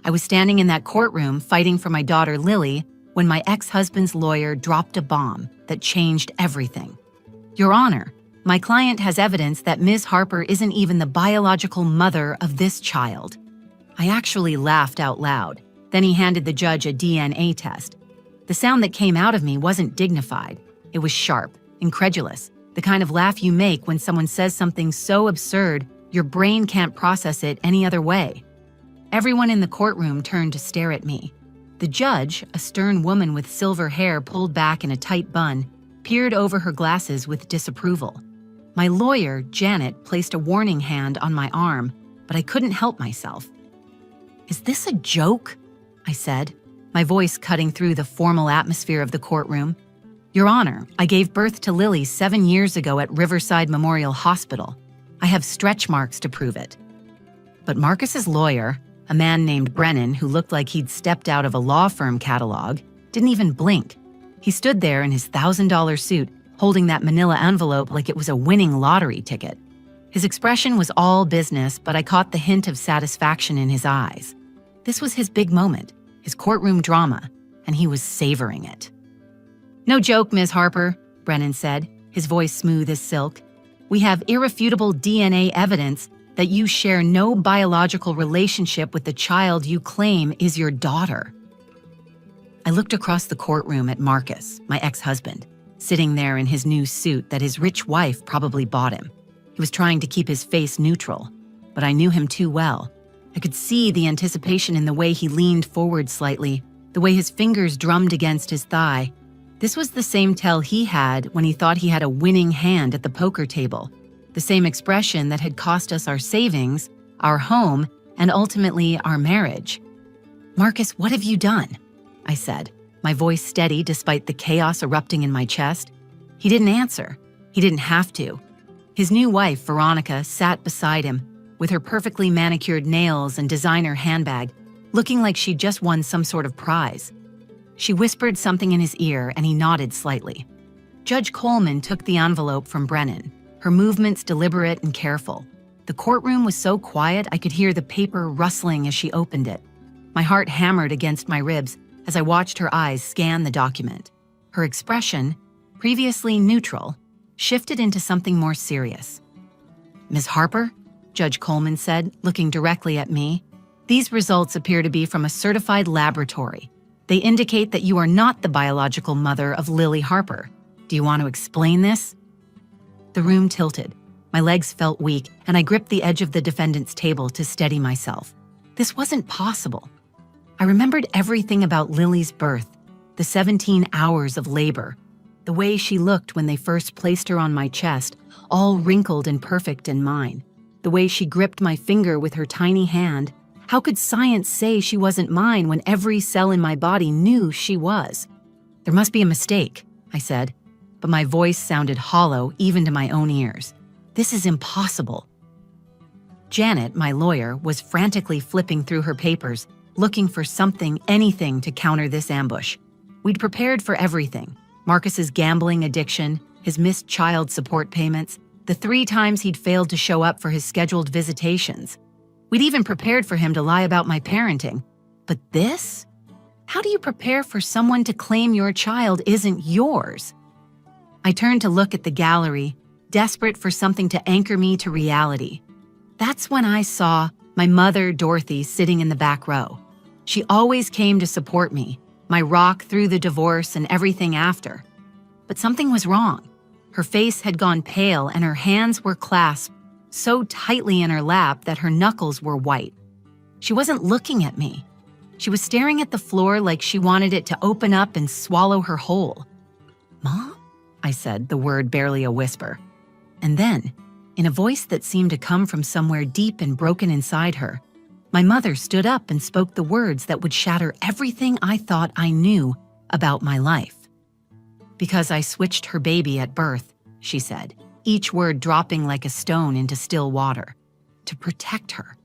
I was standing in that courtroom fighting for my daughter Lily when my ex-husband's lawyer dropped a bomb that changed everything. Your Honor, my client has evidence that Ms. Harper isn't even the biological mother of this child. I actually laughed out loud. Then he handed the judge a DNA test. The sound that came out of me wasn't dignified. It was sharp, incredulous, the kind of laugh you make when someone says something so absurd your brain can't process it any other way. Everyone in the courtroom turned to stare at me. The judge, a stern woman with silver hair pulled back in a tight bun, peered over her glasses with disapproval. My lawyer, Janet, placed a warning hand on my arm, but I couldn't help myself. "Is this a joke?" I said, my voice cutting through the formal atmosphere of the courtroom. "Your Honor, I gave birth to Lily 7 years ago at Riverside Memorial Hospital. I have stretch marks to prove it." But Marcus's lawyer, a man named Brennan who looked like he'd stepped out of a law firm catalog, didn't even blink. He stood there in his $1,000 suit, holding that manila envelope like it was a winning lottery ticket. His expression was all business, but I caught the hint of satisfaction in his eyes. This was his big moment, his courtroom drama, and he was savoring it. "No joke, Ms. Harper," Brennan said, his voice smooth as silk. "We have irrefutable DNA evidence that you share no biological relationship with the child you claim is your daughter." I looked across the courtroom at Marcus, my ex-husband, sitting there in his new suit that his rich wife probably bought him. He was trying to keep his face neutral, but I knew him too well. I could see the anticipation in the way he leaned forward slightly, the way his fingers drummed against his thigh. This was the same tell he had when he thought he had a winning hand at the poker table, the same expression that had cost us our savings, our home, and ultimately our marriage. "Marcus, what have you done?" I said, my voice steady despite the chaos erupting in my chest. He didn't answer. He didn't have to. His new wife, Veronica, sat beside him, with her perfectly manicured nails and designer handbag, looking like she'd just won some sort of prize. She whispered something in his ear, and he nodded slightly. Judge Coleman took the envelope from Brennan, her movements deliberate and careful. The courtroom was so quiet I could hear the paper rustling as she opened it. My heart hammered against my ribs as I watched her eyes scan the document. Her expression, previously neutral, shifted into something more serious. "Ms. Harper," Judge Coleman said, looking directly at me, "these results appear to be from a certified laboratory. They indicate that you are not the biological mother of Lily Harper. Do you want to explain this?" The room tilted. My legs felt weak, and I gripped the edge of the defendant's table to steady myself. This wasn't possible. I remembered everything about Lily's birth, the 17 hours of labor, the way she looked when they first placed her on my chest, all wrinkled and perfect in mine, the way she gripped my finger with her tiny hand. How could science say she wasn't mine when every cell in my body knew she was? "There must be a mistake," I said, but my voice sounded hollow even to my own ears. "This is impossible." Janet, my lawyer, was frantically flipping through her papers, looking for something, anything to counter this ambush. We'd prepared for everything. Marcus's gambling addiction, his missed child support payments, the 3 times he'd failed to show up for his scheduled visitations. We'd even prepared for him to lie about my parenting. But this? How do you prepare for someone to claim your child isn't yours? I turned to look at the gallery, desperate for something to anchor me to reality. That's when I saw my mother, Dorothy, sitting in the back row. She always came to support me, my rock through the divorce and everything after. But something was wrong. Her face had gone pale and her hands were clasped so tightly in her lap that her knuckles were white. She wasn't looking at me. She was staring at the floor like she wanted it to open up and swallow her whole. "Mom?" I said, the word barely a whisper. And then, in a voice that seemed to come from somewhere deep and broken inside her, my mother stood up and spoke the words that would shatter everything I thought I knew about my life. "Because I switched her baby at birth," she said, each word dropping like a stone into still water, "to protect her."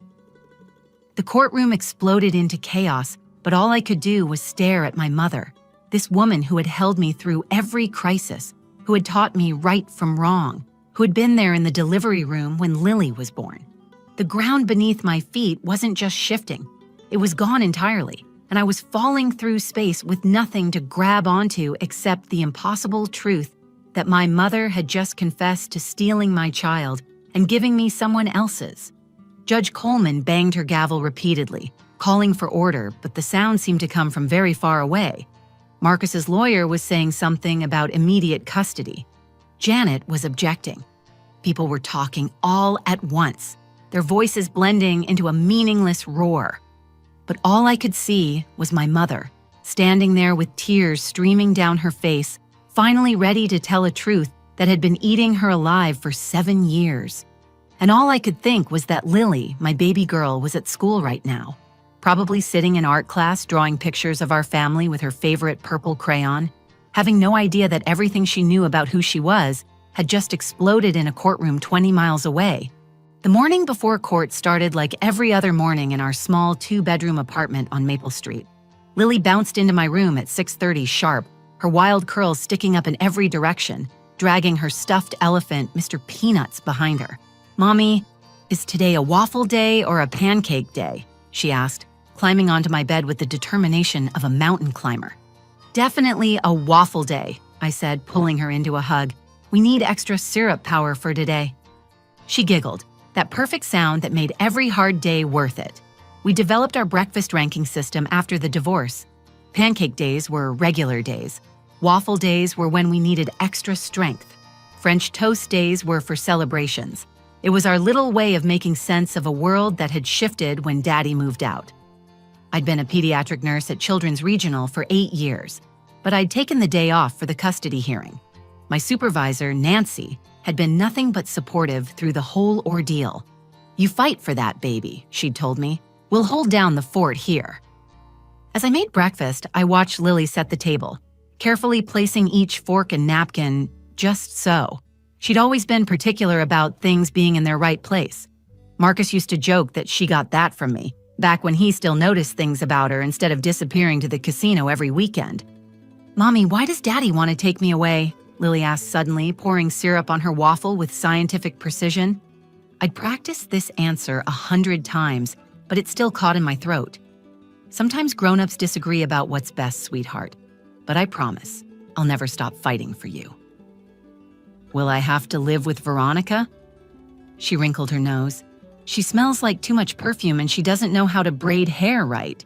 The courtroom exploded into chaos, but all I could do was stare at my mother, this woman who had held me through every crisis, who had taught me right from wrong, who had been there in the delivery room when Lily was born. The ground beneath my feet wasn't just shifting. It was gone entirely, and I was falling through space with nothing to grab onto except the impossible truth that my mother had just confessed to stealing my child and giving me someone else's. Judge Coleman banged her gavel repeatedly, calling for order, but the sound seemed to come from very far away. Marcus's lawyer was saying something about immediate custody. Janet was objecting. People were talking all at once, their voices blending into a meaningless roar. But all I could see was my mother, standing there with tears streaming down her face, finally ready to tell a truth that had been eating her alive for 7 years. And all I could think was that Lily, my baby girl, was at school right now, probably sitting in art class drawing pictures of our family with her favorite purple crayon, having no idea that everything she knew about who she was had just exploded in a courtroom 20 miles away. The morning before court started like every other morning in our small 2-bedroom apartment on Maple Street. Lily bounced into my room at 6:30 sharp, her wild curls sticking up in every direction, dragging her stuffed elephant, Mr. Peanuts, behind her. "Mommy, is today a waffle day or a pancake day?" she asked, climbing onto my bed with the determination of a mountain climber. "Definitely a waffle day," I said, pulling her into a hug. "We need extra syrup power for today." She giggled, that perfect sound that made every hard day worth it. We developed our breakfast ranking system after the divorce. Pancake days were regular days. Waffle days were when we needed extra strength. French toast days were for celebrations. It was our little way of making sense of a world that had shifted when Daddy moved out. I'd been a pediatric nurse at Children's Regional for 8 years, but I'd taken the day off for the custody hearing. My supervisor, Nancy, had been nothing but supportive through the whole ordeal. "You fight for that, baby," she'd told me. "We'll hold down the fort here." As I made breakfast, I watched Lily set the table, carefully placing each fork and napkin just so. She'd always been particular about things being in their right place. Marcus used to joke that she got that from me, back when he still noticed things about her instead of disappearing to the casino every weekend. "Mommy, why does Daddy want to take me away?" Lily asked suddenly, pouring syrup on her waffle with scientific precision. I'd practiced this answer 100 times, but it still caught in my throat. "Sometimes grown-ups disagree about what's best, sweetheart, but I promise I'll never stop fighting for you." "Will I have to live with Veronica?" She wrinkled her nose. "She smells like too much perfume and she doesn't know how to braid hair right."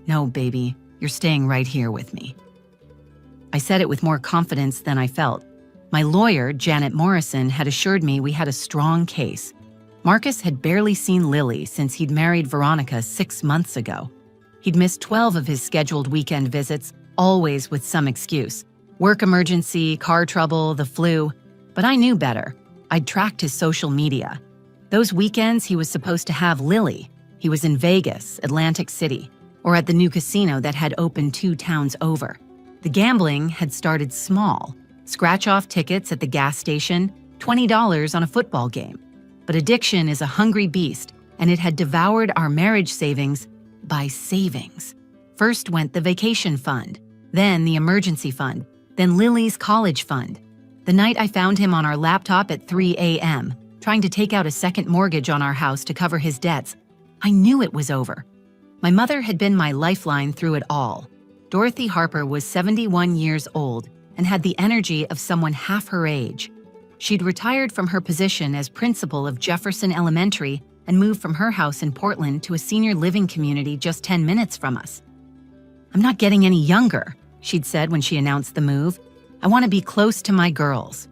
"No, baby, you're staying right here with me." I said it with more confidence than I felt. My lawyer, Janet Morrison, had assured me we had a strong case. Marcus had barely seen Lily since he'd married Veronica 6 months ago. He'd missed 12 of his scheduled weekend visits, always with some excuse. Work emergency, car trouble, the flu. But I knew better. I'd tracked his social media. Those weekends he was supposed to have Lily. He was in Vegas, Atlantic City, or at the new casino that had opened 2 towns over. The gambling had started small. Scratch-off tickets at the gas station, $20 on a football game. But addiction is a hungry beast, and it had devoured our marriage savings by savings. First went the vacation fund, then the emergency fund, then Lily's college fund. The night I found him on our laptop at 3 a.m., trying to take out a second mortgage on our house to cover his debts, I knew it was over. My mother had been my lifeline through it all. Dorothy Harper was 71 years old and had the energy of someone half her age. She'd retired from her position as principal of Jefferson Elementary and moved from her house in Portland to a senior living community just 10 minutes from us. "I'm not getting any younger," she'd said when she announced the move. "I want to be close to my girls."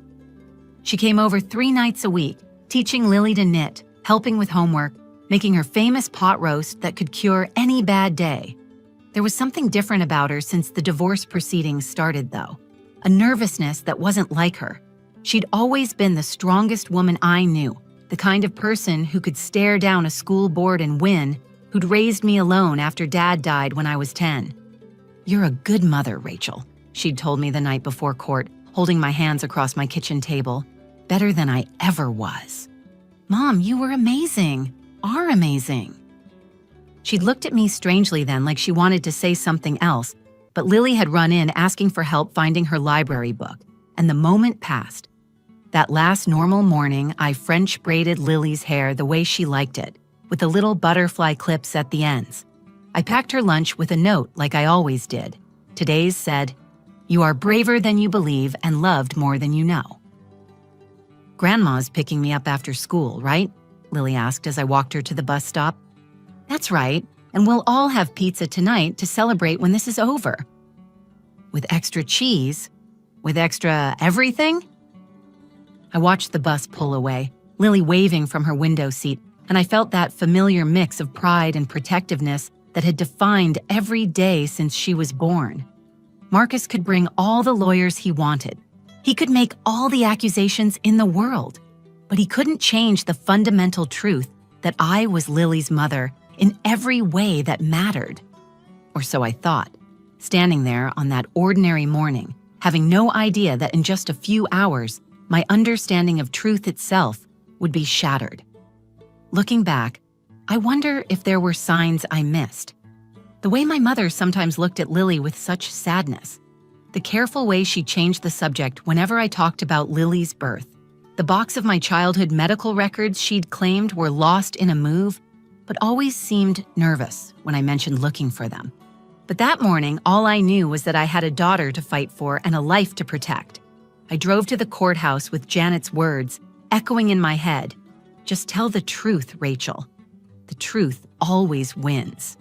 She came over 3 nights a week, teaching Lily to knit, helping with homework, making her famous pot roast that could cure any bad day. There was something different about her since the divorce proceedings started, though. A nervousness that wasn't like her. She'd always been the strongest woman I knew, the kind of person who could stare down a school board and win, who'd raised me alone after Dad died when I was 10. "You're a good mother, Rachel," she'd told me the night before court, holding my hands across my kitchen table. "Better than I ever was." "Mom, you were amazing. Are amazing." She'd looked at me strangely then, like she wanted to say something else, but Lily had run in asking for help finding her library book, and the moment passed. That last normal morning, I French braided Lily's hair the way she liked it, with the little butterfly clips at the ends. I packed her lunch with a note like I always did. Today's said, "You are braver than you believe and loved more than you know." "Grandma's picking me up after school, right?" Lily asked as I walked her to the bus stop. "That's right, and we'll all have pizza tonight to celebrate when this is over." "With extra cheese? With extra everything?" I watched the bus pull away, Lily waving from her window seat, and I felt that familiar mix of pride and protectiveness that had defined every day since she was born. Marcus could bring all the lawyers he wanted. He could make all the accusations in the world, but he couldn't change the fundamental truth that I was Lily's mother in every way that mattered. Or so I thought, standing there on that ordinary morning, having no idea that in just a few hours, my understanding of truth itself would be shattered. Looking back, I wonder if there were signs I missed. The way my mother sometimes looked at Lily with such sadness. The careful way she changed the subject whenever I talked about Lily's birth. The box of my childhood medical records she'd claimed were lost in a move, but always seemed nervous when I mentioned looking for them. But that morning, all I knew was that I had a daughter to fight for and a life to protect. I drove to the courthouse with Janet's words echoing in my head. "Just tell the truth, Rachel. The truth always wins."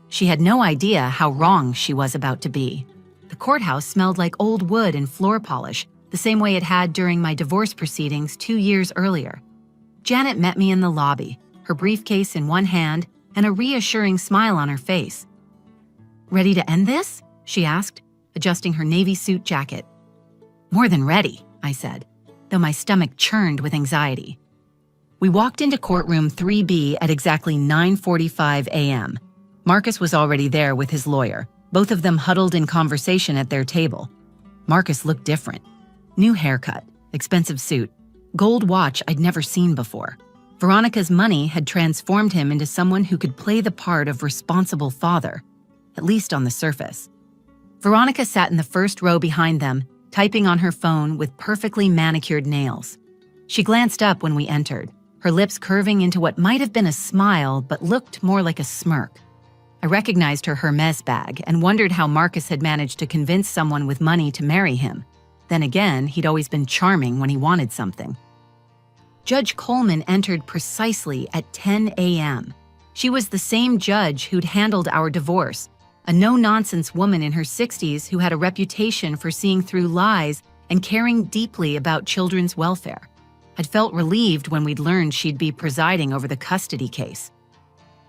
She had no idea how wrong she was about to be. The courthouse smelled like old wood and floor polish, the same way it had during my divorce proceedings 2 years earlier. Janet met me in the lobby, her briefcase in one hand and a reassuring smile on her face. "Ready to end this?" she asked, adjusting her navy suit jacket. "More than ready," I said, though my stomach churned with anxiety. We walked into courtroom 3B at exactly 9:45 a.m. Marcus was already there with his lawyer, both of them huddled in conversation at their table. Marcus looked different. New haircut, expensive suit, gold watch I'd never seen before. Veronica's money had transformed him into someone who could play the part of responsible father, at least on the surface. Veronica sat in the first row behind them, typing on her phone with perfectly manicured nails. She glanced up when we entered, her lips curving into what might have been a smile but looked more like a smirk. I recognized her Hermes bag and wondered how Marcus had managed to convince someone with money to marry him. Then again, he'd always been charming when he wanted something. Judge Coleman entered precisely at 10 a.m. She was the same judge who'd handled our divorce, a no-nonsense woman in her 60s who had a reputation for seeing through lies and caring deeply about children's welfare. I'd felt relieved when we'd learned she'd be presiding over the custody case.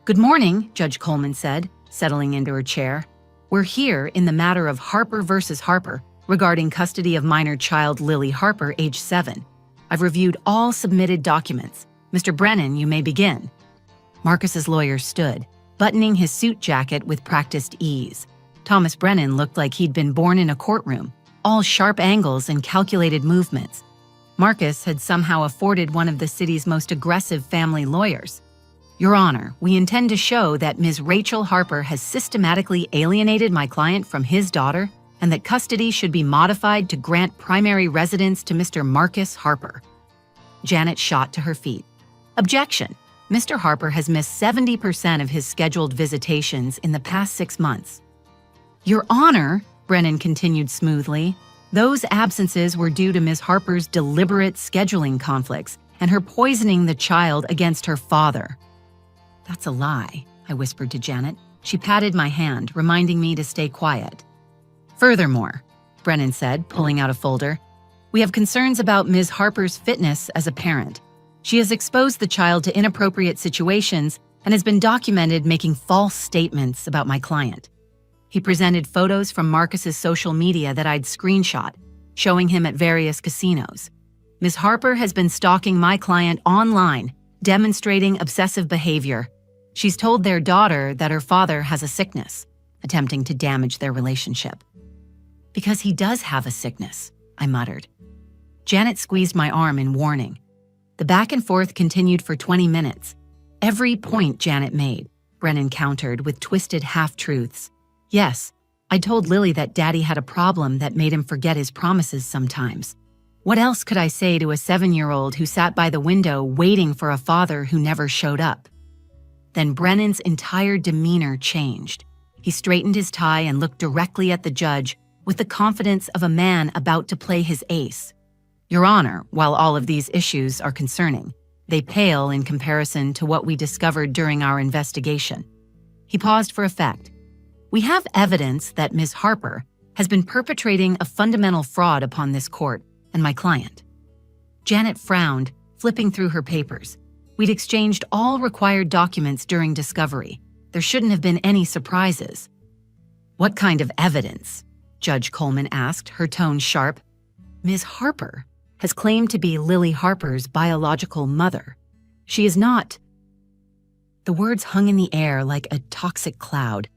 "Good morning," Judge Coleman said, settling into her chair. "We're here in the matter of Harper versus Harper regarding custody of minor child Lily Harper, age 7. I've reviewed all submitted documents. Mr. Brennan, you may begin." Marcus's lawyer stood, buttoning his suit jacket with practiced ease. Thomas Brennan looked like he'd been born in a courtroom, all sharp angles and calculated movements. Marcus had somehow afforded one of the city's most aggressive family lawyers. "Your Honor, we intend to show that Ms. Rachel Harper has systematically alienated my client from his daughter and that custody should be modified to grant primary residence to Mr. Marcus Harper." Janet shot to her feet. "Objection. Mr. Harper has missed 70% of his scheduled visitations in the past 6 months." "Your Honor," Brennan continued smoothly, "those absences were due to Ms. Harper's deliberate scheduling conflicts and her poisoning the child against her father." "That's a lie," I whispered to Janet. She patted my hand, reminding me to stay quiet. "Furthermore," Brennan said, pulling out a folder, "we have concerns about Ms. Harper's fitness as a parent. She has exposed the child to inappropriate situations and has been documented making false statements about my client." He presented photos from Marcus's social media that I'd screenshot, showing him at various casinos. "Ms. Harper has been stalking my client online, demonstrating obsessive behavior. She's told their daughter that her father has a sickness, attempting to damage their relationship." "Because he does have a sickness," I muttered. Janet squeezed my arm in warning. The back and forth continued for 20 minutes. Every point Janet made, Brennan countered with twisted half-truths. Yes, I told Lily that Daddy had a problem that made him forget his promises sometimes. What else could I say to a 7-year-old who sat by the window waiting for a father who never showed up? Then Brennan's entire demeanor changed. He straightened his tie and looked directly at the judge with the confidence of a man about to play his ace. Your Honor, while all of these issues are concerning, they pale in comparison to what we discovered during our investigation. He paused for effect. We have evidence that Ms. Harper has been perpetrating a fundamental fraud upon this court and my client. Janet frowned, flipping through her papers. We'd exchanged all required documents during discovery. There shouldn't have been any surprises. What kind of evidence? Judge Coleman asked, her tone sharp. Ms. Harper has claimed to be Lily Harper's biological mother. She is not. The words hung in the air like a toxic cloud.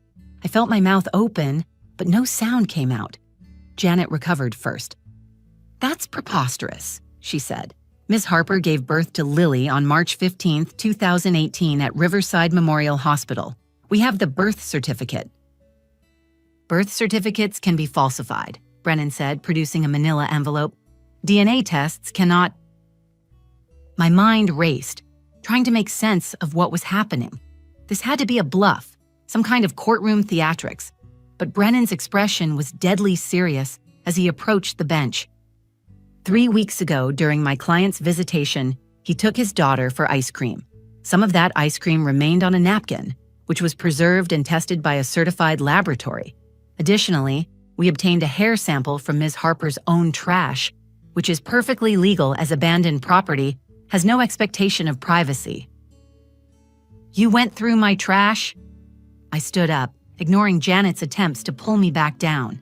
I felt my mouth open, but no sound came out. Janet recovered first. That's preposterous, she said. Ms. Harper gave birth to Lily on March 15, 2018 at Riverside Memorial Hospital. We have the birth certificate. Birth certificates can be falsified, Brennan said, producing a manila envelope. DNA tests cannot. My mind raced, trying to make sense of what was happening. This had to be a bluff, some kind of courtroom theatrics. But Brennan's expression was deadly serious as he approached the bench. 3 weeks ago, during my client's visitation, he took his daughter for ice cream. Some of that ice cream remained on a napkin, which was preserved and tested by a certified laboratory. Additionally, we obtained a hair sample from Ms. Harper's own trash, which is perfectly legal as abandoned property, has no expectation of privacy. You went through my trash? I stood up, ignoring Janet's attempts to pull me back down.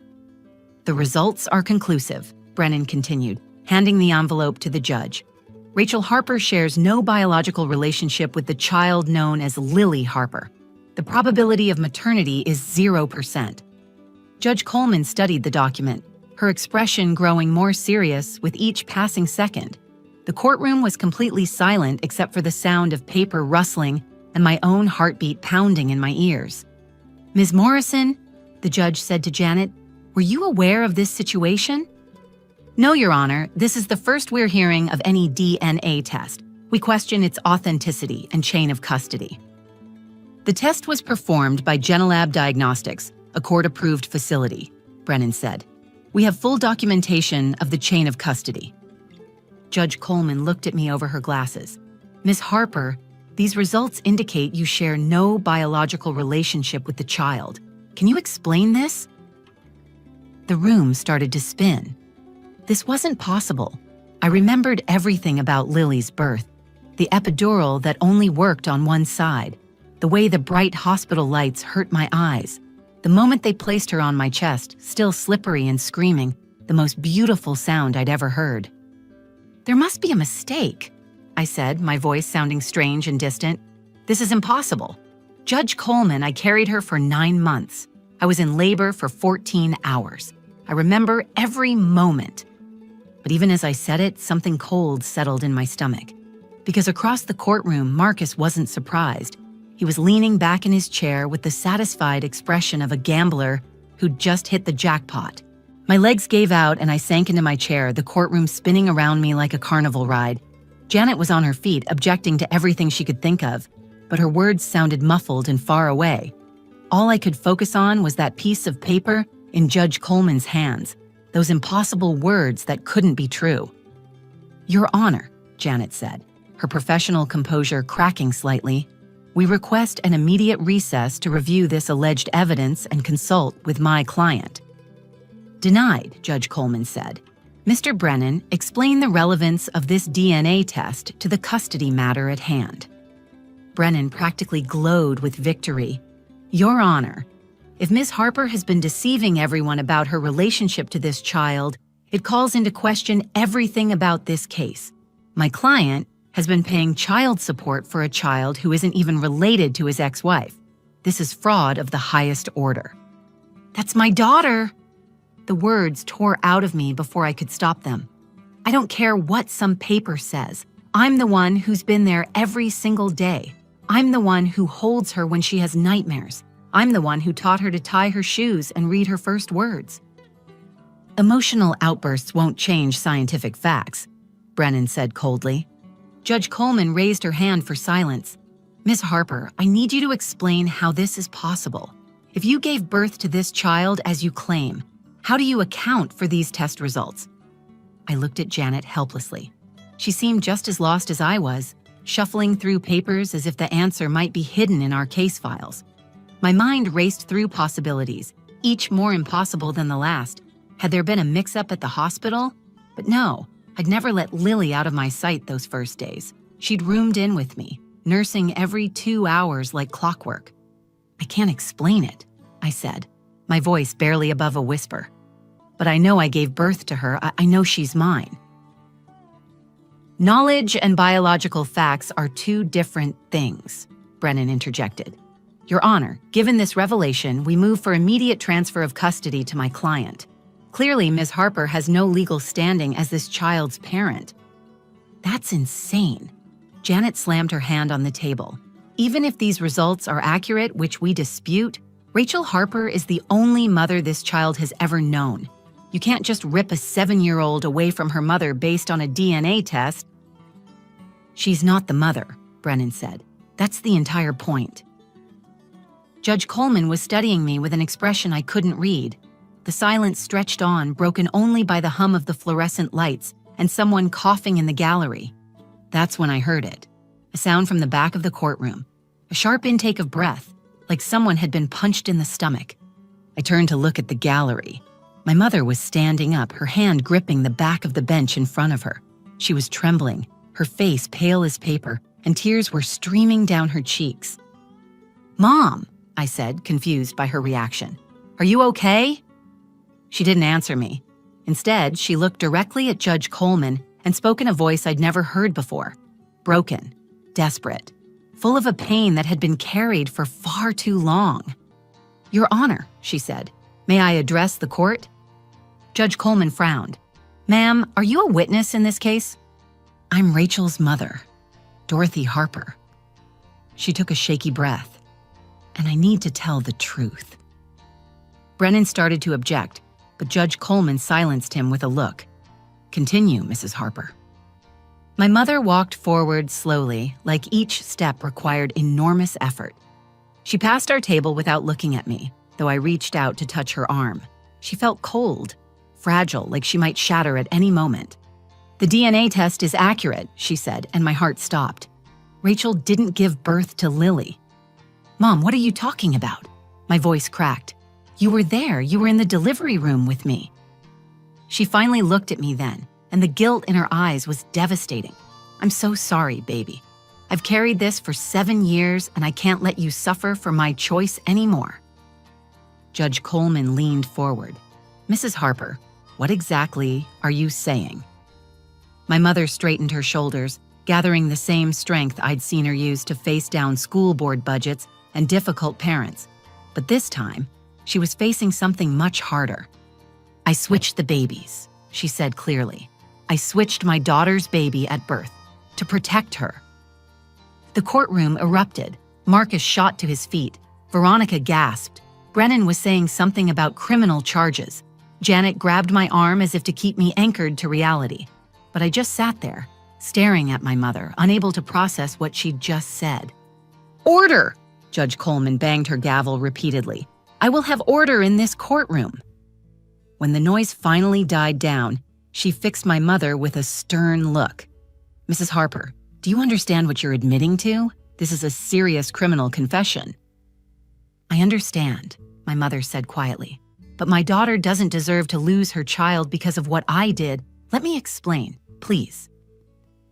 The results are conclusive, Brennan continued, handing the envelope to the judge. Rachel Harper shares no biological relationship with the child known as Lily Harper. The probability of maternity is 0%. Judge Coleman studied the document, her expression growing more serious with each passing second. The courtroom was completely silent except for the sound of paper rustling and my own heartbeat pounding in my ears. Ms. Morrison, the judge said to Janet, were you aware of this situation? No, Your Honor, this is the first we're hearing of any DNA test. We question its authenticity and chain of custody. The test was performed by Genelab Diagnostics, a court-approved facility, Brennan said. We have full documentation of the chain of custody. Judge Coleman looked at me over her glasses. Ms. Harper, these results indicate you share no biological relationship with the child. Can you explain this? The room started to spin. This wasn't possible. I remembered everything about Lily's birth, the epidural that only worked on one side, the way the bright hospital lights hurt my eyes, the moment they placed her on my chest, still slippery and screaming, the most beautiful sound I'd ever heard. There must be a mistake, I said, my voice sounding strange and distant. This is impossible. Judge Coleman, I carried her for 9 months. I was in labor for 14 hours. I remember every moment. But even as I said it, something cold settled in my stomach. Because across the courtroom, Marcus wasn't surprised. He was leaning back in his chair with the satisfied expression of a gambler who'd just hit the jackpot. My legs gave out and I sank into my chair, the courtroom spinning around me like a carnival ride. Janet was on her feet, objecting to everything she could think of, but her words sounded muffled and far away. All I could focus on was that piece of paper in Judge Coleman's hands, those impossible words that couldn't be true. Your Honor, Janet said, her professional composure cracking slightly, we request an immediate recess to review this alleged evidence and consult with my client. Denied, Judge Coleman said. Mr. Brennan, explain the relevance of this DNA test to the custody matter at hand. Brennan practically glowed with victory. Your Honor, if Ms. Harper has been deceiving everyone about her relationship to this child, it calls into question everything about this case. My client has been paying child support for a child who isn't even related to his ex-wife. This is fraud of the highest order. That's my daughter! The words tore out of me before I could stop them. I don't care what some paper says. I'm the one who's been there every single day. I'm the one who holds her when she has nightmares. I'm the one who taught her to tie her shoes and read her first words. Emotional outbursts won't change scientific facts, Brennan said coldly. Judge Coleman raised her hand for silence. Miss Harper, I need you to explain how this is possible. If you gave birth to this child as you claim, how do you account for these test results? I looked at Janet helplessly. She seemed just as lost as I was, shuffling through papers as if the answer might be hidden in our case files. My mind raced through possibilities, each more impossible than the last. Had there been a mix-up at the hospital? But no, I'd never let Lily out of my sight those first days. She'd roomed in with me, nursing every 2 hours like clockwork. I can't explain it, I said, my voice barely above a whisper. But I know I gave birth to her. I know she's mine. Knowledge and biological facts are two different things, Brennan interjected. Your Honor, given this revelation, we move for immediate transfer of custody to my client. Clearly, Ms. Harper has no legal standing as this child's parent. That's insane. Janet slammed her hand on the table. Even if these results are accurate, which we dispute, Rachel Harper is the only mother this child has ever known. You can't just rip a 7-year-old away from her mother based on a DNA test. She's not the mother, Brennan said. That's the entire point. Judge Coleman was studying me with an expression I couldn't read. The silence stretched on, broken only by the hum of the fluorescent lights and someone coughing in the gallery. That's when I heard it. A sound from the back of the courtroom. A sharp intake of breath, like someone had been punched in the stomach. I turned to look at the gallery. My mother was standing up, her hand gripping the back of the bench in front of her. She was trembling, her face pale as paper, and tears were streaming down her cheeks. "Mom," I said, confused by her reaction. "Are you okay?" She didn't answer me. Instead, she looked directly at Judge Coleman and spoke in a voice I'd never heard before. Broken, desperate, full of a pain that had been carried for far too long. "Your Honor," she said, "may I address the court?" Judge Coleman frowned. "Ma'am, are you a witness in this case?" "I'm Rachel's mother, Dorothy Harper." She took a shaky breath. "And I need to tell the truth." Brennan started to object, but Judge Coleman silenced him with a look. "Continue, Mrs. Harper." My mother walked forward slowly, like each step required enormous effort. She passed our table without looking at me, though I reached out to touch her arm. She felt cold, fragile, like she might shatter at any moment. "The DNA test is accurate," she said, and my heart stopped. "Rachel didn't give birth to Lily." "Mom, what are you talking about?" My voice cracked. "You were there. You were in the delivery room with me." She finally looked at me then, and the guilt in her eyes was devastating. "I'm so sorry, baby. I've carried this for 7 years, and I can't let you suffer for my choice anymore." Judge Coleman leaned forward. "Mrs. Harper, what exactly are you saying?" My mother straightened her shoulders, gathering the same strength I'd seen her use to face down school board budgets and difficult parents. But this time, she was facing something much harder. "I switched the babies," she said clearly. "I switched my daughter's baby at birth to protect her." The courtroom erupted. Marcus shot to his feet. Veronica gasped. Brennan was saying something about criminal charges. Janet grabbed my arm as if to keep me anchored to reality. But I just sat there, staring at my mother, unable to process what she'd just said. "Order!" Judge Coleman banged her gavel repeatedly. "I will have order in this courtroom." When the noise finally died down, she fixed my mother with a stern look. "Mrs. Harper, do you understand what you're admitting to? This is a serious criminal confession." "I understand," my mother said quietly. "But my daughter doesn't deserve to lose her child because of what I did. Let me explain, please."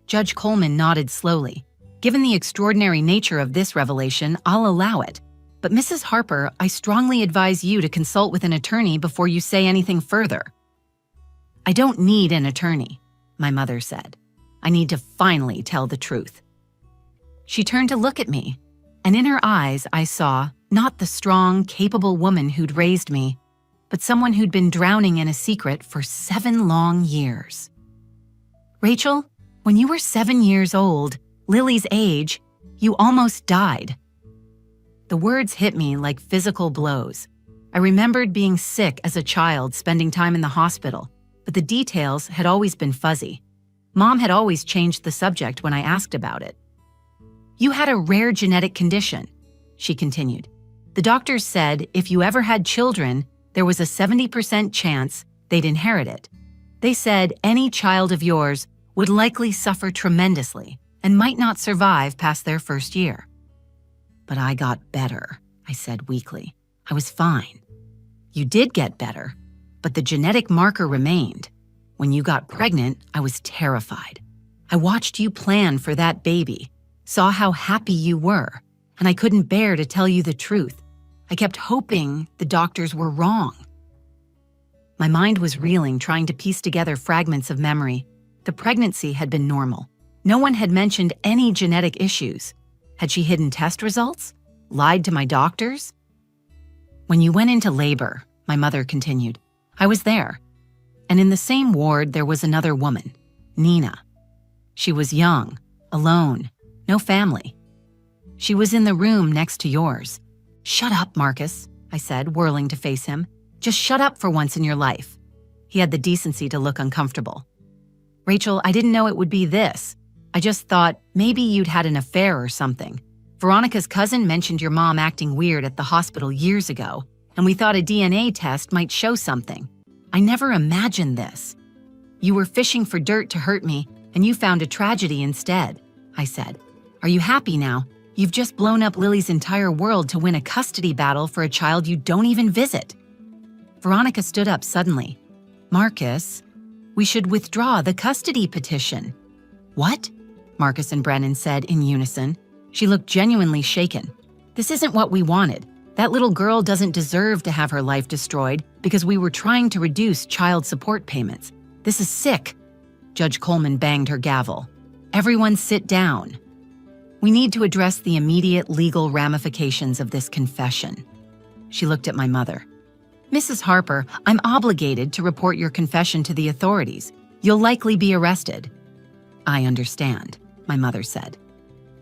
Judge Coleman nodded slowly. "Given the extraordinary nature of this revelation, I'll allow it. But Mrs. Harper, I strongly advise you to consult with an attorney before you say anything further." "I don't need an attorney," my mother said. "I need to finally tell the truth." She turned to look at me, and in her eyes I saw not the strong, capable woman who'd raised me, but someone who'd been drowning in a secret for 7 long years. "Rachel, when you were 7 years old, Lily's age, you almost died." The words hit me like physical blows. I remembered being sick as a child, spending time in the hospital, but the details had always been fuzzy. Mom had always changed the subject when I asked about it. You had a rare genetic condition, she continued. The doctors said if you ever had children, there was a 70% chance they'd inherit it. They said any child of yours would likely suffer tremendously and might not survive past their first year. But I got better, I said weakly. I was fine. You did get better, but the genetic marker remained. When you got pregnant, I was terrified. I watched you plan for that baby, saw how happy you were, and I couldn't bear to tell you the truth. I kept hoping the doctors were wrong. My mind was reeling, trying to piece together fragments of memory. The pregnancy had been normal. No one had mentioned any genetic issues. Had she hidden test results? Lied to my doctors? When you went into labor, my mother continued, I was there. And in the same ward, there was another woman, Nina. She was young, alone, no family. She was in the room next to yours. Shut up, Marcus, I said, whirling to face him. Just shut up for once in your life. He had the decency to look uncomfortable. Rachel, I didn't know it would be this. I just thought maybe you'd had an affair or something. Veronica's cousin mentioned your mom acting weird at the hospital years ago, and we thought a DNA test might show something. I never imagined this. You were fishing for dirt to hurt me, and you found a tragedy instead, I said. Are you happy now? You've just blown up Lily's entire world to win a custody battle for a child you don't even visit. Veronica stood up suddenly. Marcus, we should withdraw the custody petition. What? Marcus and Brennan said in unison. She looked genuinely shaken. This isn't what we wanted. That little girl doesn't deserve to have her life destroyed because we were trying to reduce child support payments. This is sick. Judge Coleman banged her gavel. Everyone sit down. We need to address the immediate legal ramifications of this confession. She looked at my mother. Mrs. Harper, I'm obligated to report your confession to the authorities. You'll likely be arrested. I understand, my mother said.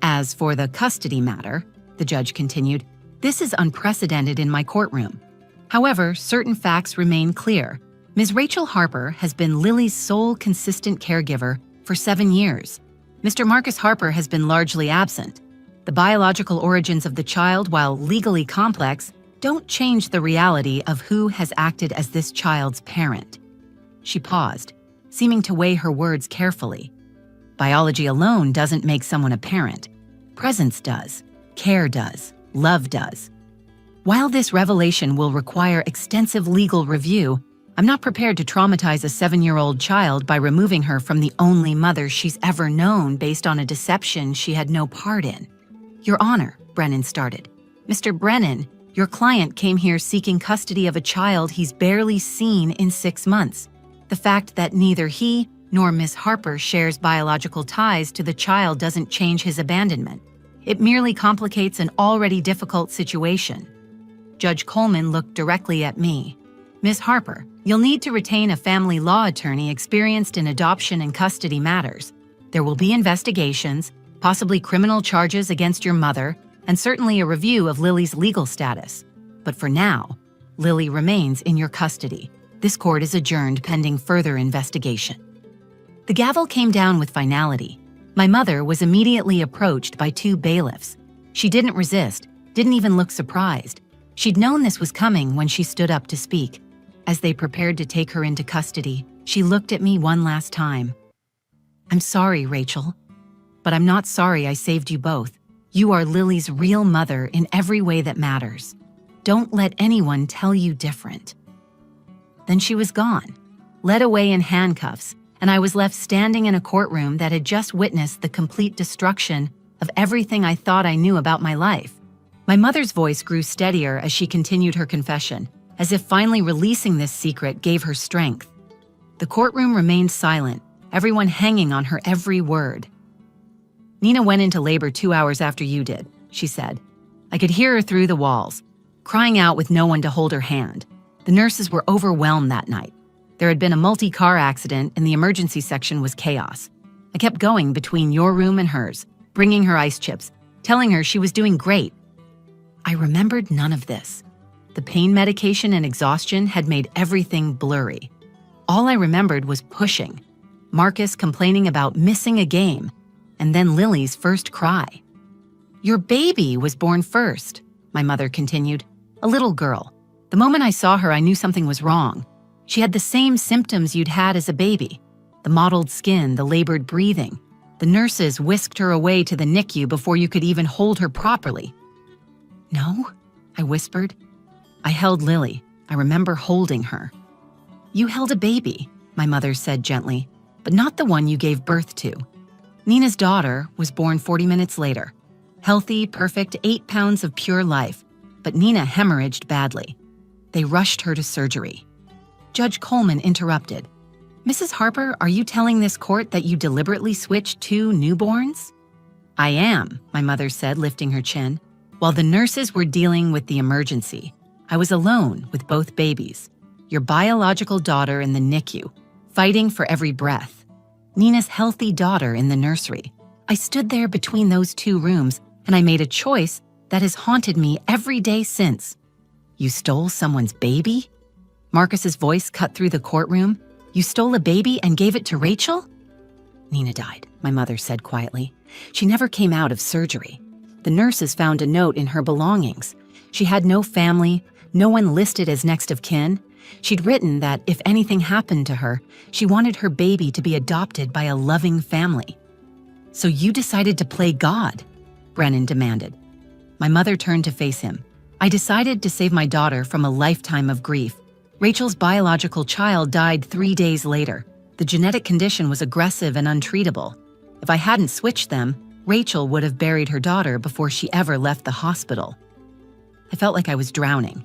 As for the custody matter, the judge continued, this is unprecedented in my courtroom. However, certain facts remain clear. Ms. Rachel Harper has been Lily's sole consistent caregiver for 7 years. Mr. Marcus Harper has been largely absent. The biological origins of the child, while legally complex, don't change the reality of who has acted as this child's parent. She paused, seeming to weigh her words carefully. Biology alone doesn't make someone a parent. Presence does, care does, love does. While this revelation will require extensive legal review, I'm not prepared to traumatize a 7-year-old child by removing her from the only mother she's ever known based on a deception she had no part in. Your Honor, Brennan started. Mr. Brennan, your client came here seeking custody of a child he's barely seen in 6 months. The fact that neither he nor Miss Harper shares biological ties to the child doesn't change his abandonment. It merely complicates an already difficult situation. Judge Coleman looked directly at me. Ms. Harper, you'll need to retain a family law attorney experienced in adoption and custody matters. There will be investigations, possibly criminal charges against your mother, and certainly a review of Lily's legal status. But for now, Lily remains in your custody. This court is adjourned pending further investigation. The gavel came down with finality. My mother was immediately approached by 2 bailiffs. She didn't resist, didn't even look surprised. She'd known this was coming when she stood up to speak. As they prepared to take her into custody, she looked at me one last time. I'm sorry, Rachel, but I'm not sorry I saved you both. You are Lily's real mother in every way that matters. Don't let anyone tell you different. Then she was gone, led away in handcuffs, and I was left standing in a courtroom that had just witnessed the complete destruction of everything I thought I knew about my life. My mother's voice grew steadier as she continued her confession, as if finally releasing this secret gave her strength. The courtroom remained silent, everyone hanging on her every word. Nina went into labor 2 hours after you did, she said. I could hear her through the walls, crying out with no one to hold her hand. The nurses were overwhelmed that night. There had been a multi-car accident and the emergency section was chaos. I kept going between your room and hers, bringing her ice chips, telling her she was doing great. I remembered none of this. The pain medication and exhaustion had made everything blurry. All I remembered was pushing, Marcus complaining about missing a game, and then Lily's first cry. Your baby was born first, my mother continued. A little girl. The moment I saw her, I knew something was wrong. She had the same symptoms you'd had as a baby. The mottled skin, the labored breathing. The nurses whisked her away to the NICU before you could even hold her properly. No, I whispered. I held Lily. I remember holding her. You held a baby, my mother said gently, but not the one you gave birth to. Nina's daughter was born 40 minutes later. Healthy, perfect, 8 pounds of pure life, but Nina hemorrhaged badly. They rushed her to surgery. Judge Coleman interrupted. Mrs. Harper, are you telling this court that you deliberately switched 2 newborns? I am, my mother said, lifting her chin. While the nurses were dealing with the emergency, I was alone with both babies. Your biological daughter in the NICU, fighting for every breath. Nina's healthy daughter in the nursery. I stood there between those 2 rooms, and I made a choice that has haunted me every day since. You stole someone's baby? Marcus's voice cut through the courtroom. You stole a baby and gave it to Rachel? Nina died, my mother said quietly. She never came out of surgery. The nurses found a note in her belongings. She had no family, no one listed as next of kin. She'd written that if anything happened to her, she wanted her baby to be adopted by a loving family. So you decided to play God? Brennan demanded. My mother turned to face him. I decided to save my daughter from a lifetime of grief. Rachel's biological child died 3 days later. The genetic condition was aggressive and untreatable. If I hadn't switched them, Rachel would have buried her daughter before she ever left the hospital. I felt like I was drowning.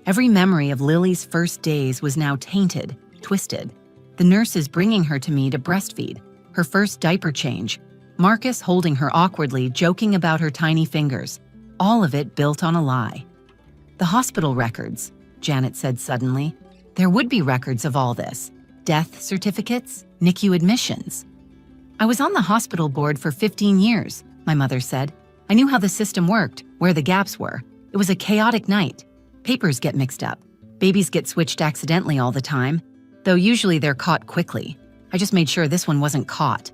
Every memory of Lily's first days was now tainted, twisted. The nurses bringing her to me to breastfeed, her first diaper change, Marcus holding her awkwardly, joking about her tiny fingers, all of it built on a lie. The hospital records, Janet said suddenly. There would be records of all this. Death certificates, NICU admissions. I was on the hospital board for 15 years, my mother said. I knew how the system worked, where the gaps were. It was a chaotic night. Papers get mixed up. Babies get switched accidentally all the time, though usually they're caught quickly. I just made sure this one wasn't caught.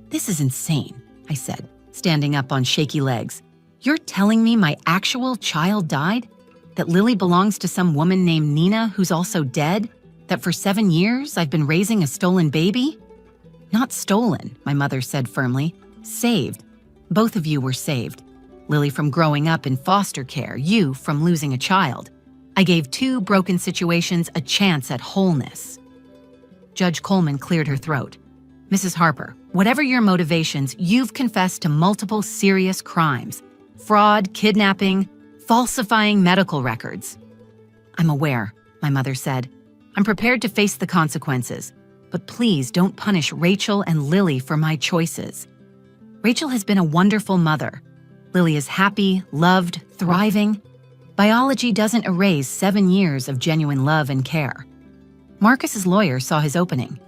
This is insane, I said, standing up on shaky legs. You're telling me my actual child died? That Lily belongs to some woman named Nina who's also dead? That for 7 years I've been raising a stolen baby? Not stolen, my mother said firmly. Saved. Both of you were saved. Lily from growing up in foster care, you from losing a child. I gave 2 broken situations a chance at wholeness. Judge Coleman cleared her throat. Mrs. Harper, whatever your motivations, you've confessed to multiple serious crimes. Fraud, kidnapping, falsifying medical records. I'm aware, my mother said. I'm prepared to face the consequences, but please don't punish Rachel and Lily for my choices. Rachel has been a wonderful mother. Lily is happy, loved, thriving. Biology doesn't erase 7 years of genuine love and care. Marcus's lawyer saw his opening.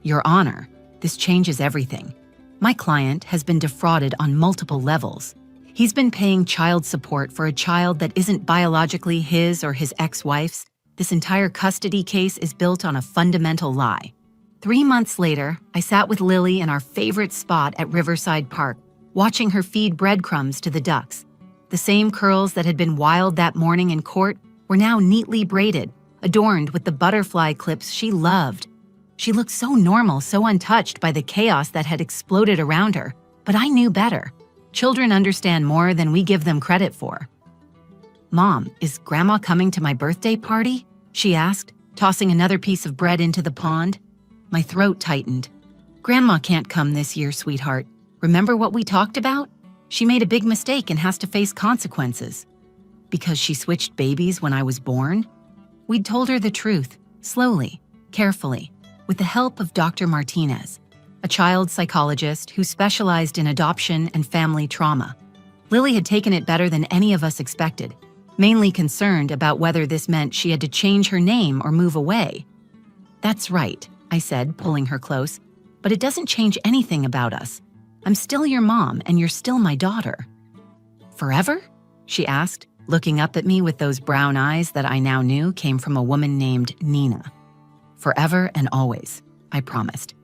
Your Honor, this changes everything. My client has been defrauded on multiple levels. He's been paying child support for a child that isn't biologically his or his ex-wife's. This entire custody case is built on a fundamental lie. 3 months later, I sat with Lily in our favorite spot at Riverside Park, watching her feed breadcrumbs to the ducks. The same curls that had been wild that morning in court were now neatly braided, adorned with the butterfly clips she loved. She looked so normal, so untouched by the chaos that had exploded around her, but I knew better. Children understand more than we give them credit for. Mom, is Grandma coming to my birthday party? She asked, tossing another piece of bread into the pond. My throat tightened. Grandma can't come this year, sweetheart. Remember what we talked about? She made a big mistake and has to face consequences. Because she switched babies when I was born? We'd told her the truth, slowly, carefully, with the help of Dr. Martinez, a child psychologist who specialized in adoption and family trauma. Lily had taken it better than any of us expected, mainly concerned about whether this meant she had to change her name or move away. That's right, I said, pulling her close, but it doesn't change anything about us. I'm still your mom and you're still my daughter. Forever? She asked, looking up at me with those brown eyes that I now knew came from a woman named Nina. Forever and always, I promised.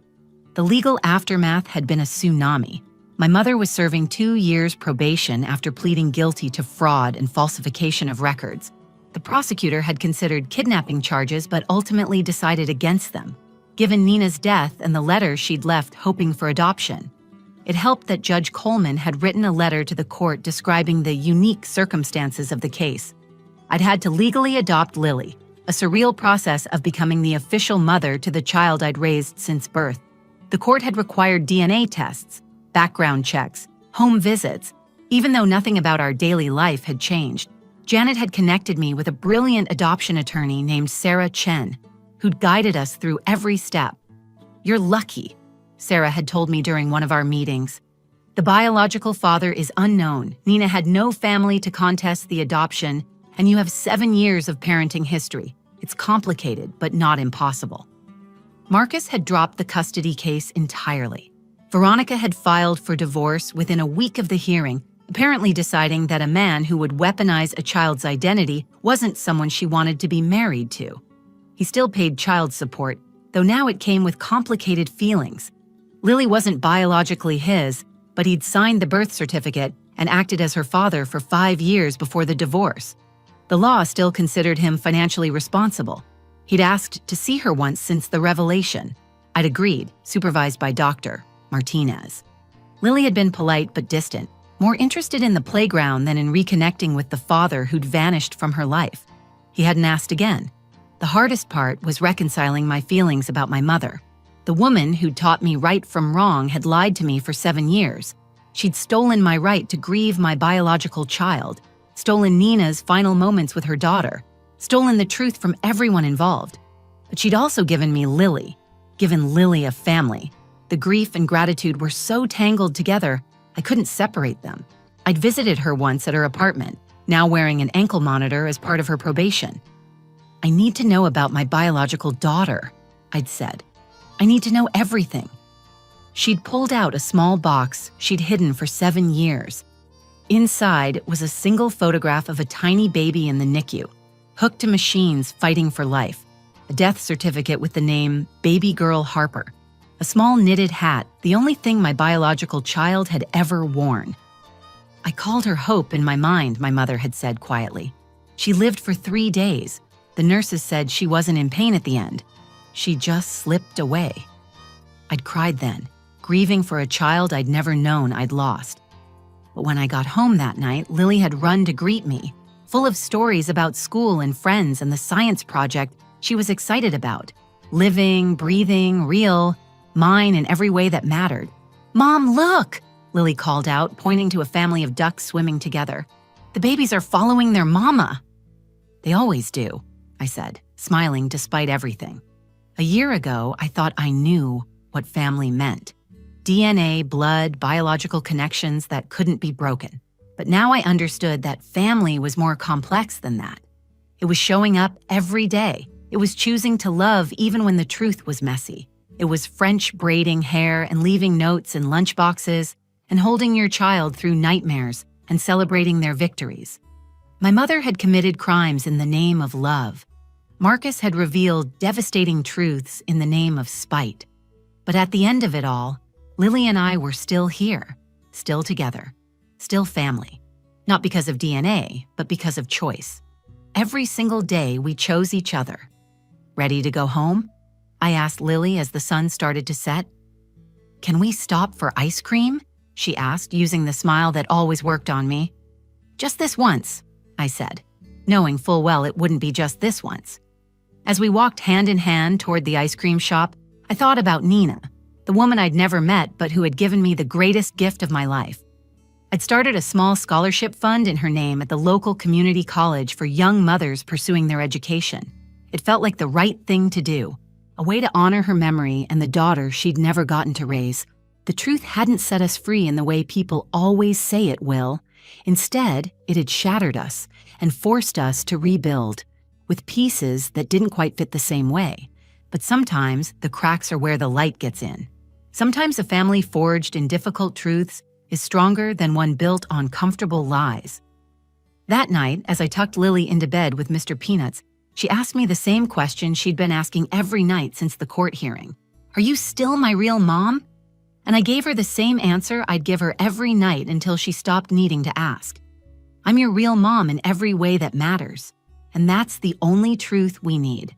The legal aftermath had been a tsunami. My mother was serving 2 years probation after pleading guilty to fraud and falsification of records. The prosecutor had considered kidnapping charges but ultimately decided against them, given Nina's death and the letter she'd left hoping for adoption. It helped that Judge Coleman had written a letter to the court describing the unique circumstances of the case. I'd had to legally adopt Lily, a surreal process of becoming the official mother to the child I'd raised since birth. The court had required DNA tests, background checks, home visits. Even though nothing about our daily life had changed, Janet had connected me with a brilliant adoption attorney named Sarah Chen, who'd guided us through every step. "You're lucky," Sarah had told me during one of our meetings. "The biological father is unknown. Nina had no family to contest the adoption, and you have 7 years of parenting history. It's complicated, but not impossible." Marcus had dropped the custody case entirely. Veronica had filed for divorce within a week of the hearing, apparently deciding that a man who would weaponize a child's identity wasn't someone she wanted to be married to. He still paid child support, though now it came with complicated feelings. Lily wasn't biologically his, but he'd signed the birth certificate and acted as her father for 5 years before the divorce. The law still considered him financially responsible. He'd asked to see her once since the revelation. I'd agreed, supervised by Dr. Martinez. Lily had been polite but distant, more interested in the playground than in reconnecting with the father who'd vanished from her life. He hadn't asked again. The hardest part was reconciling my feelings about my mother. The woman who'd taught me right from wrong had lied to me for 7 years. She'd stolen my right to grieve my biological child, stolen Nina's final moments with her daughter, stolen the truth from everyone involved. But she'd also given me Lily, given Lily a family. The grief and gratitude were so tangled together, I couldn't separate them. I'd visited her once at her apartment, now wearing an ankle monitor as part of her probation. "I need to know about my biological daughter," I'd said. "I need to know everything." She'd pulled out a small box she'd hidden for 7 years. Inside was a single photograph of a tiny baby in the NICU, hooked to machines fighting for life, a death certificate with the name Baby Girl Harper, a small knitted hat, the only thing my biological child had ever worn. "I called her Hope in my mind," my mother had said quietly. "She lived for 3 days. The nurses said she wasn't in pain at the end. She just slipped away." I'd cried then, grieving for a child I'd never known I'd lost. But when I got home that night, Lily had run to greet me, full of stories about school and friends and the science project she was excited about. Living, breathing, real, mine in every way that mattered. "Mom, look!" Lily called out, pointing to a family of ducks swimming together. "The babies are following their mama." "They always do," I said, smiling despite everything. A year ago, I thought I knew what family meant. DNA, blood, biological connections that couldn't be broken. But now I understood that family was more complex than that. It was showing up every day. It was choosing to love even when the truth was messy. It was French braiding hair and leaving notes in lunchboxes and holding your child through nightmares and celebrating their victories. My mother had committed crimes in the name of love. Marcus had revealed devastating truths in the name of spite. But at the end of it all, Lily and I were still here, still together, still family. Not because of DNA, but because of choice. Every single day we chose each other. "Ready to go home?" I asked Lily as the sun started to set. "Can we stop for ice cream?" she asked, using the smile that always worked on me. "Just this once," I said, knowing full well it wouldn't be just this once. As we walked hand in hand toward the ice cream shop, I thought about Nina, the woman I'd never met but who had given me the greatest gift of my life. I'd started a small scholarship fund in her name at the local community college for young mothers pursuing their education. It felt like the right thing to do, a way to honor her memory and the daughter she'd never gotten to raise. The truth hadn't set us free in the way people always say it will. Instead, it had shattered us and forced us to rebuild, with pieces that didn't quite fit the same way. But sometimes the cracks are where the light gets in. Sometimes a family forged in difficult truths is stronger than one built on comfortable lies. That night, as I tucked Lily into bed with Mr. Peanuts, she asked me the same question she'd been asking every night since the court hearing. "Are you still my real mom?" And I gave her the same answer I'd give her every night until she stopped needing to ask. I'm your real mom in every way that matters. And that's the only truth we need.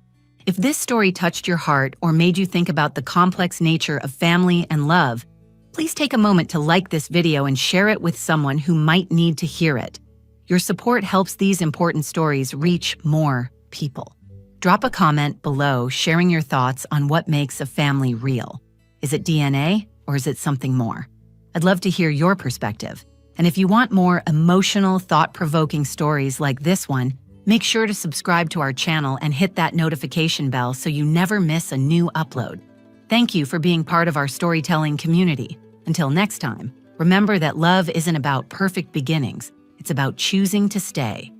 If this story touched your heart or made you think about the complex nature of family and love, please take a moment to like this video and share it with someone who might need to hear it. Your support helps these important stories reach more people. Drop a comment below sharing your thoughts on what makes a family real. Is it DNA or is it something more? I'd love to hear your perspective. And if you want more emotional, thought-provoking stories like this one, make sure to subscribe to our channel and hit that notification bell so you never miss a new upload. Thank you for being part of our storytelling community. Until next time, remember that love isn't about perfect beginnings. It's about choosing to stay.